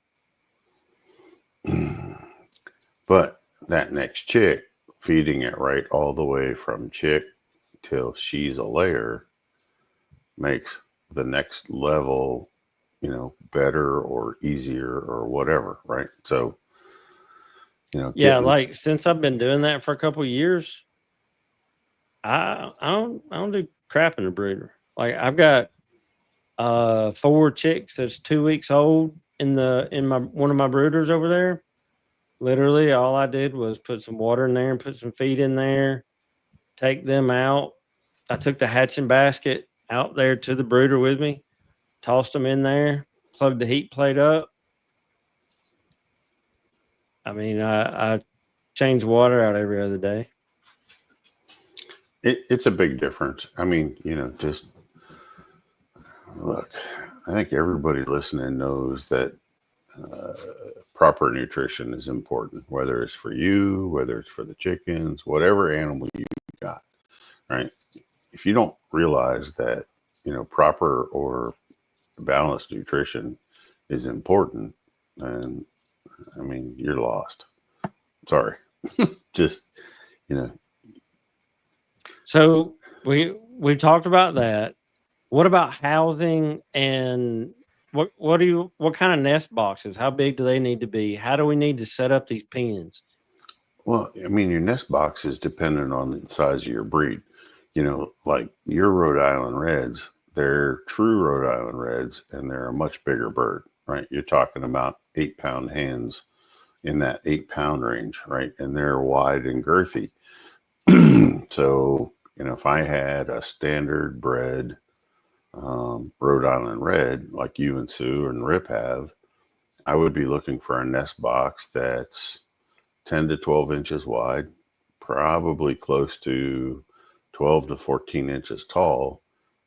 But that next chick, feeding it right all the way from chick till she's a layer, makes the next level, you know, better or easier or whatever, right? So, you know, Yeah, getting, like since I've been doing that for a couple of years, I don't do crap in the brooder. Like I've got 4 chicks that's 2 weeks old in my one of my brooders over there. Literally all I did was put some water in there and put some feed in there, take them out. I took the hatching basket out there to the brooder with me, tossed them in there, plugged the heat plate up. I mean, I change water out every other day. it's a big difference. I mean, you know, just look, I think everybody listening knows that proper nutrition is important, whether it's for you, whether it's for the chickens, whatever animal you got, right? If you don't realize that, you know, proper or balanced nutrition is important, then I mean, you're lost. Sorry. Just, you know. So we talked about that. What about housing and what kind of nest boxes? How big do they need to be? How do we need to set up these pens? Well, I mean, your nest box is dependent on the size of your breed. You know, like your Rhode Island Reds, they're true Rhode Island Reds, and they're a much bigger bird, right? You're talking about 8-pound hens in that 8-pound range, right? And they're wide and girthy. So, you know, if I had a standard bred Rhode Island Red like you and Sue and Rip have, I would be looking for a nest box that's 10 to 12 inches wide, probably close to 12 to 14 inches tall,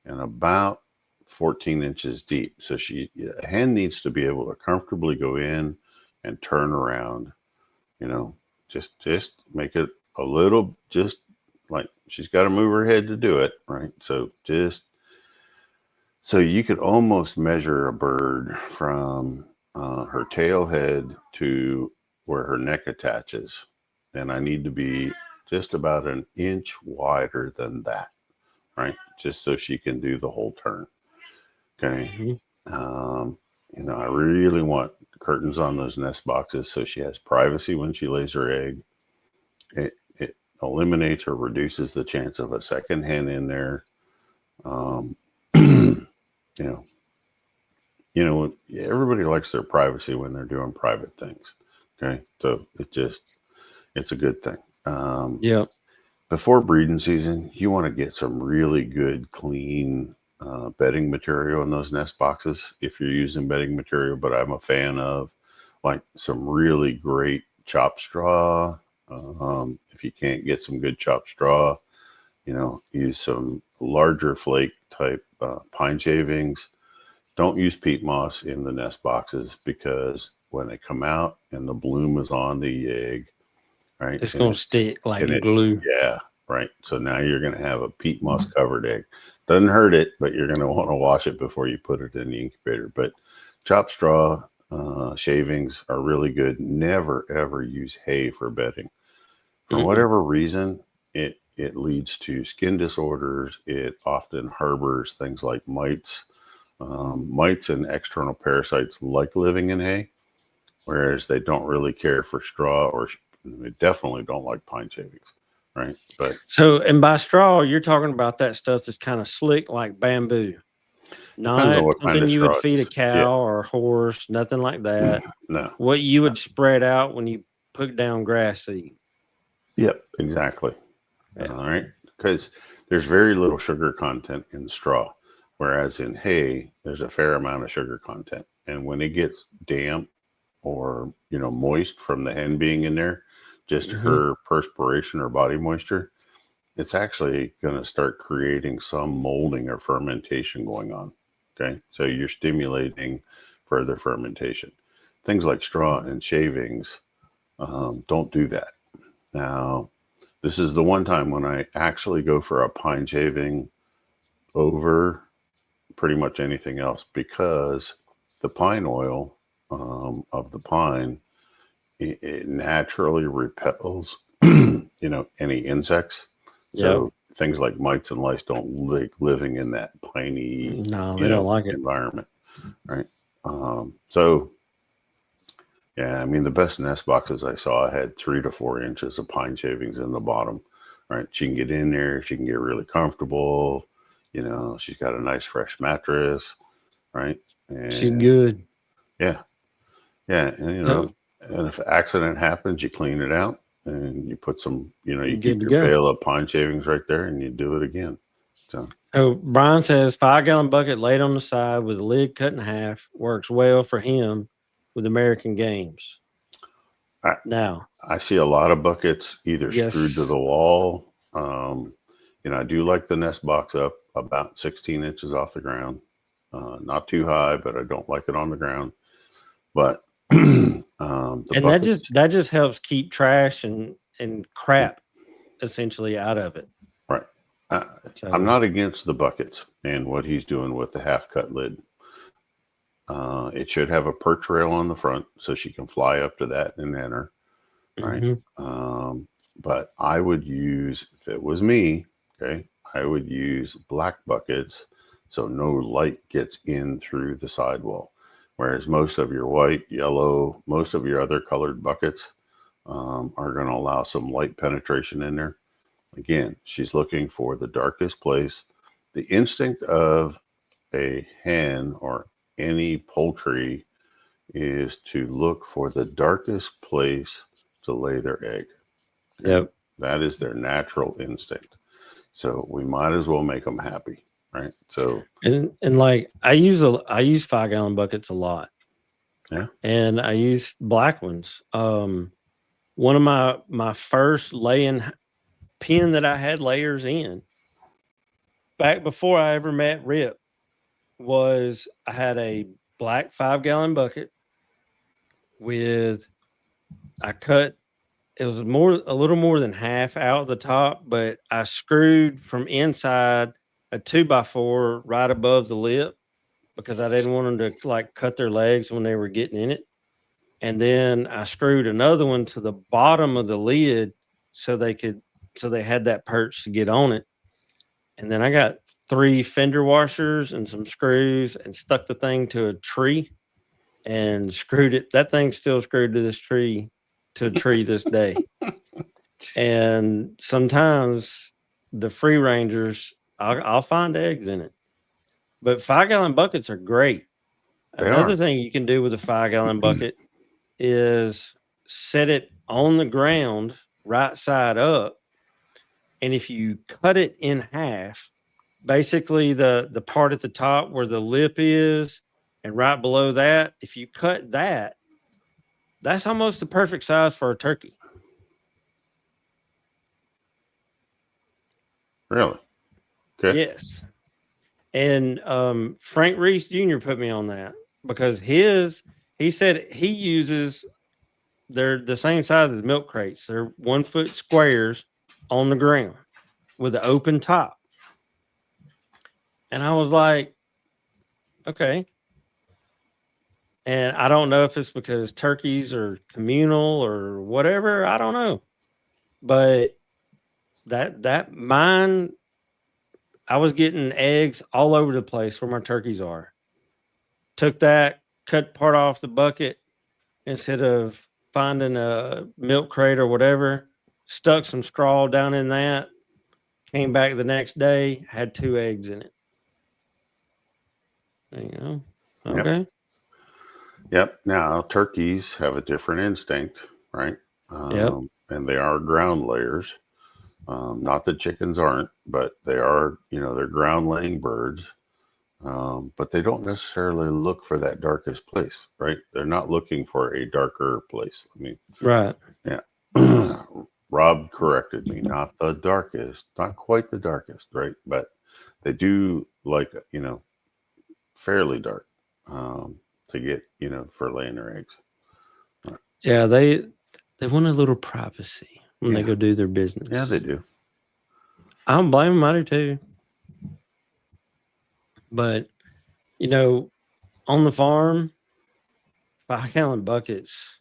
and about 14 inches deep. So a hen needs to be able to comfortably go in and turn around, you know, just make it a little, just like she's got to move her head to do it, right? So so you could almost measure a bird from her tail head to where her neck attaches, and I need to be just about an inch wider than that, right? Just so she can do the whole turn. Okay. I really want curtains on those nest boxes so she has privacy when she lays her egg. It eliminates or reduces the chance of a second hen in there. You know, everybody likes their privacy when they're doing private things. Okay. So it's a good thing. Yeah. Before breeding season, you want to get some really good, clean bedding material in those nest boxes if you're using bedding material. But I'm a fan of like some really great chopped straw. If you can't get some good chopped straw, use some larger flake type pine shavings. Don't use peat moss in the nest boxes because when they come out and the bloom is on the egg, right, It's going to stick like and glue. Yeah, right. So now you're going to have a peat moss covered egg. Doesn't hurt it, but you're going to want to wash it before you put it in the incubator. But chopped straw shavings are really good. Never ever use hay for bedding. For whatever reason, it leads to skin disorders. It often harbors things like mites. Mites and external parasites like living in hay, whereas they don't really care for straw, or they definitely don't like pine shavings, right? But So, and by straw, you're talking about that stuff that's kind of slick like bamboo, depends on not what kind something of you would straw it feed a is. Yeah, cow or a horse, nothing like that. no. What you would spread out when you put down grass seed. Yep, exactly. Yeah. All right, because there's very little sugar content in straw, whereas in hay there's a fair amount of sugar content, and when it gets damp or moist from the hen being in there, just her perspiration or body moisture, it's actually going to start creating some molding or fermentation going on. Okay, so you're stimulating further fermentation. Things like straw and shavings don't do that. Now, this is the one time when I actually go for a pine shaving over pretty much anything else, because the pine oil of the pine, it naturally repels any insects. So things like mites and lice don't like living in that piney No, they don't like it. environment, right? So yeah, I mean, the best nest boxes I saw had 3 to 4 inches of pine shavings in the bottom, right? She can get in there, she can get really comfortable. She's got a nice fresh mattress, right? She's And good. yeah, yeah, and and if an accident happens, you clean it out and you put some, you keep your pail of pine shavings right there and you do it again. So Brian says 5-gallon bucket laid on the side with the lid cut in half works well for him with American games. I see a lot of buckets either screwed to the wall. I do like the nest box up about 16 inches off the ground. Not too high, but I don't like it on the ground. But that just helps keep trash and crap essentially out of it. Right. I'm not against the buckets and what he's doing with the half cut lid. It should have a perch rail on the front so she can fly up to that and enter. Right. But I would use, if it was me, okay, I would use black buckets so no light gets in through the sidewall. Whereas most of your white, yellow, most of your other colored buckets are going to allow some light penetration in there. Again, she's looking for the darkest place. The instinct of a hen or any poultry is to look for the darkest place to lay their egg. Yep. That is their natural instinct. So we might as well make them happy, right? So and like I use 5-gallon buckets a lot. Yeah. And I use black ones. One of my first laying pen that I had layers in back before I ever met Rip was I had a black 5-gallon bucket with I cut it was a little more than half out the top, but I screwed from inside a 2x4 right above the lip because I didn't want them to like cut their legs when they were getting in it. And then I screwed another one to the bottom of the lid so they had that perch to get on it. And then I got 3 fender washers and some screws and stuck the thing to a tree and screwed it. That thing's still screwed to a tree this day. And sometimes the free rangers, I'll find eggs in it. But 5-gallon buckets are great. Another thing you can do with a 5-gallon bucket is set it on the ground right side up. And if you cut it in half, basically the part at the top where the lip is and right below that, if you cut that, that's almost the perfect size for a turkey. Really? Okay. Yes. And Frank Reese Jr. put me on that because he said he uses, they're the same size as milk crates. They're 1 foot squares on the ground with an open top. And I was like, okay. And I don't know if it's because turkeys are communal or whatever. I don't know. But that mine, I was getting eggs all over the place where my turkeys are. Took that, cut part off the bucket instead of finding a milk crate or whatever, stuck some straw down in that, came back the next day, had 2 eggs in it. There you go. Okay. Yep. Now, turkeys have a different instinct, right? Yep. And they are ground layers. Not that chickens aren't, but they are, they're ground laying birds. But they don't necessarily look for that darkest place, right? They're not looking for a darker place. I mean, right. Yeah. Rob corrected me, not the darkest, not quite the darkest, right? But they do like, fairly dark to get, for laying their eggs. Yeah, they want a little privacy when they go do their business. Yeah, they do. I don't blame them. I do too. But, on the farm, 5-gallon buckets,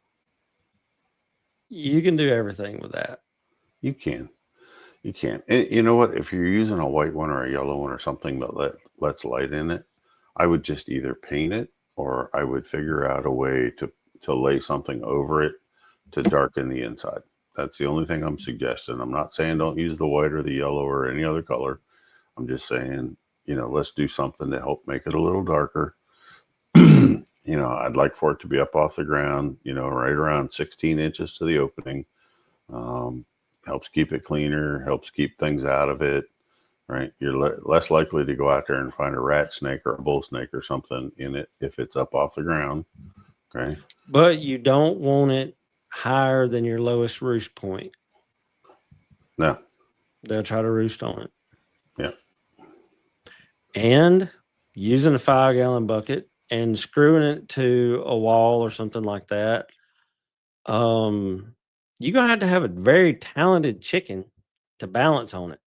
you can do everything with that. You can. And you know what? If you're using a white one or a yellow one or something that lets light in it, I would just either paint it or I would figure out a way to lay something over it to darken the inside. That's the only thing I'm suggesting. I'm not saying don't use the white or the yellow or any other color. I'm just saying, let's do something to help make it a little darker. I'd like for it to be up off the ground, right around 16 inches to the opening. Helps keep it cleaner, helps keep things out of it, right? You're less likely to go out there and find a rat snake or a bull snake or something in it if it's up off the ground, okay? But you don't want it higher than your lowest roost point. No. They'll try to roost on it. Yeah. And using a 5-gallon bucket and screwing it to a wall or something like that, you're going to have a very talented chicken to balance on it.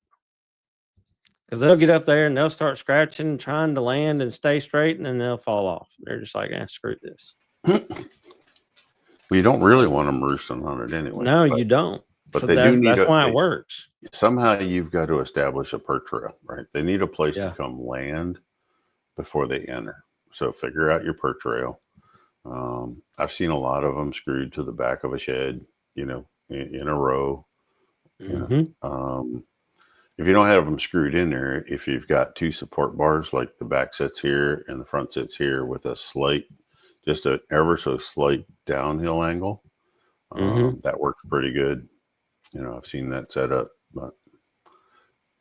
Because they'll get up there and they'll start scratching, trying to land and stay straight, and then they'll fall off. They're just like, screw this. Well, you don't really want them roosting on it anyway. No, you don't. But so they do need that's why it works. Somehow you've got to establish a perch trail, right? They need a place Yeah. to come land before they enter. So figure out your perch rail. I've seen a lot of them screwed to the back of a shed, in a row. Mm-hmm. If you don't have them screwed in there, if you've got 2 support bars, like the back sits here and the front sits here with a slight, just an ever so slight downhill angle, that works pretty good. I've seen that set up,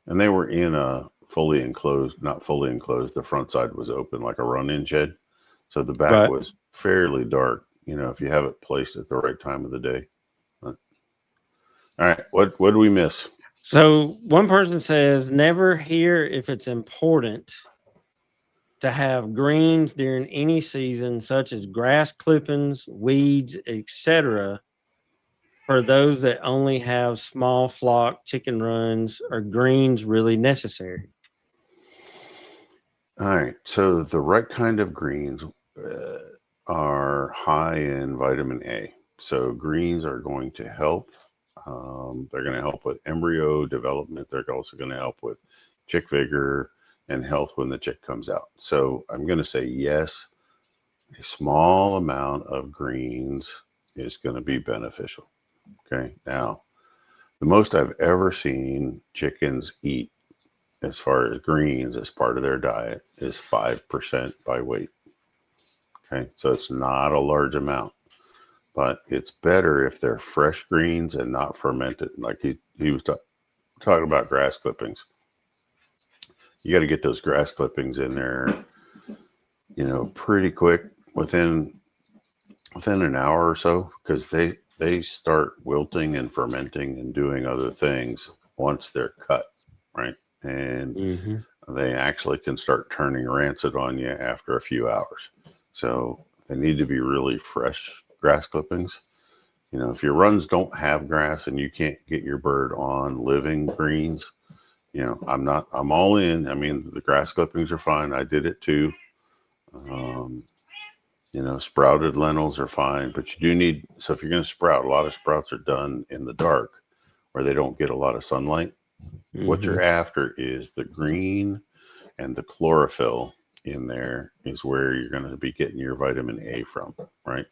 and they were in a fully enclosed, not fully enclosed. The front side was open like a run-in shed. So the back was fairly dark, if you have it placed at the right time of the day. All right. What do we miss? So one person says, never hear if it's important to have greens during any season, such as grass clippings, weeds, etc., for those that only have small flock chicken runs, are greens really necessary? All right. So the right kind of greens are high in vitamin A. So greens are going to help. They're going to help with embryo development. They're also going to help with chick vigor and health when the chick comes out. So I'm going to say yes, a small amount of greens is going to be beneficial. Okay. Now, the most I've ever seen chickens eat as far as greens as part of their diet is 5% by weight. Okay. So it's not a large amount, but it's better if they're fresh greens and not fermented. Like he was talking about grass clippings. You got to get those grass clippings in there, pretty quick within an hour or so, because they start wilting and fermenting and doing other things once they're cut, right? And they actually can start turning rancid on you after a few hours. So they need to be really fresh grass clippings. If your runs don't have grass and you can't get your bird on living greens, I'm all in. I mean, the grass clippings are fine. I did it too. Sprouted lentils are fine, but you do need, so if you're going to sprout, a lot of sprouts are done in the dark where they don't get a lot of sunlight. What you're after is the green and the chlorophyll in there is where you're going to be getting your vitamin A from, right?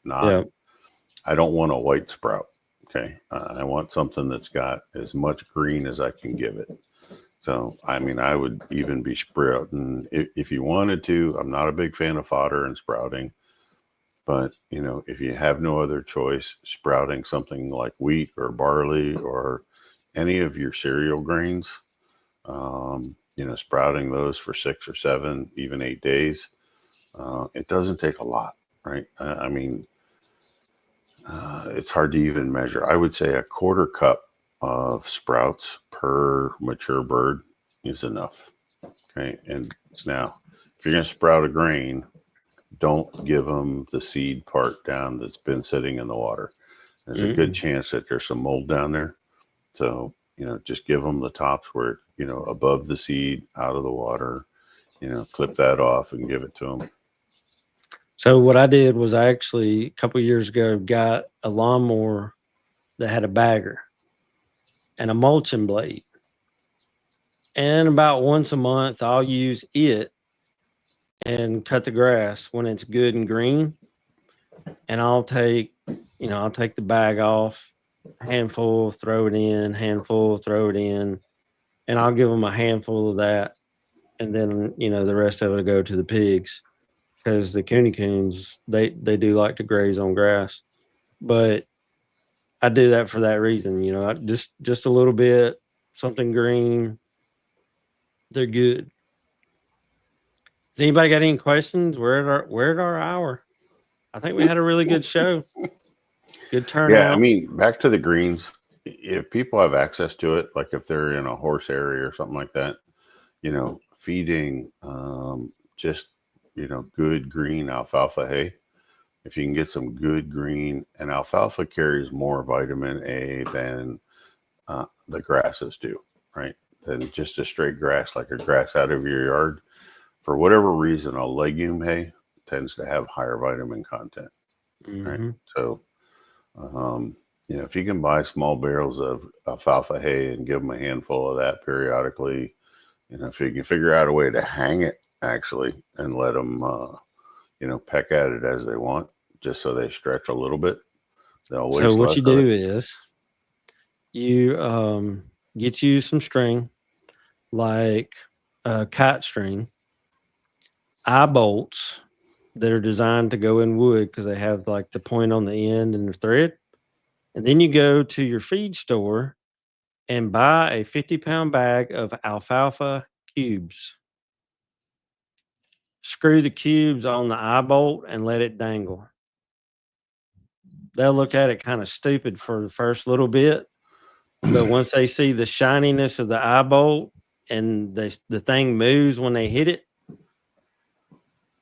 I don't want a white sprout. Okay. I want something that's got as much green as I can give it. So, I mean, I would even be sprouting if you wanted to. I'm not a big fan of fodder and sprouting, but if you have no other choice, sprouting something like wheat or barley or any of your cereal grains, sprouting those for 6 or 7, even 8 days, it doesn't take a lot, right? I mean, it's hard to even measure. I would say a quarter cup of sprouts per mature bird is enough. Okay. And now, if you're going to sprout a grain, don't give them the seed part down that's been sitting in the water. There's a good chance that there's some mold down there. So, just give them the tops where, above the seed, out of the water, clip that off and give it to them. So what I did was I actually, a couple of years ago, got a lawnmower that had a bagger and a mulching blade. And about once a month, I'll use it and cut the grass when it's good and green. And I'll take the bag off, handful, throw it in, handful, throw it in. And I'll give them a handful of that. And then, the rest of it will go to the pigs. Because the coons, they do like to graze on grass. But I do that for that reason, just a little bit, something green. They're good. Has anybody got any questions? We're at our hour. I think we had a really good show. Good turnout. Yeah, I mean, back to the greens. If people have access to it, like if they're in a horse area or something like that, feeding just good green alfalfa hay. If you can get some good green, and alfalfa carries more vitamin A than the grasses do, right? Than just a straight grass, like a grass out of your yard. For whatever reason, a legume hay tends to have higher vitamin content, right? So, if you can buy small barrels of alfalfa hay and give them a handful of that periodically, if you can figure out a way to hang it actually and let them, peck at it as they want, just so they stretch a little bit. They'll waste So what less you of do it. is you get you some string, like kite string, eye bolts that are designed to go in wood because they have like the point on the end and the thread. And then you go to your feed store and buy a 50-pound bag of alfalfa cubes. Screw the cubes on the eye bolt and let it dangle. They'll look at it kind of stupid for the first little bit, but once they see the shininess of the eye bolt and the thing moves when they hit it,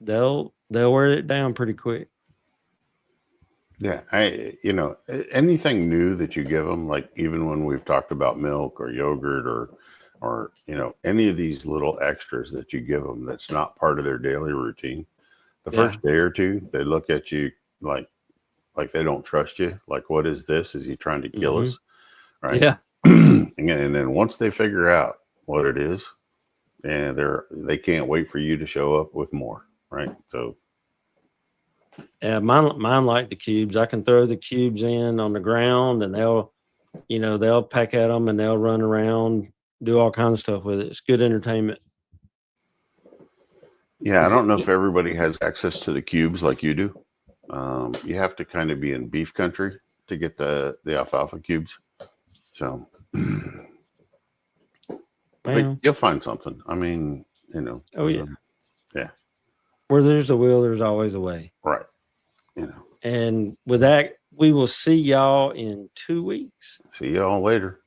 they'll wear it down pretty quick. Yeah, anything new that you give them, like even when we've talked about milk or yogurt or any of these little extras that you give them that's not part of their daily routine, the Yeah. first day or two they look at you like they don't trust you. Like, what is this? Is he trying to kill us? Right. Yeah. And then once they figure out what it is, and they can't wait for you to show up with more. Right. So Yeah, mine like the cubes. I can throw the cubes in on the ground, and they'll peck at them, and they'll run around, do all kinds of stuff with it. It's good entertainment. yeah, I don't know if everybody has access to the cubes like you do. You have to kind of be in beef country to get the alfalfa cubes. So you'll find something. I mean, Oh yeah. Yeah. Where there's a will, there's always a way. Right. And with that, we will see y'all in 2 weeks. See y'all later.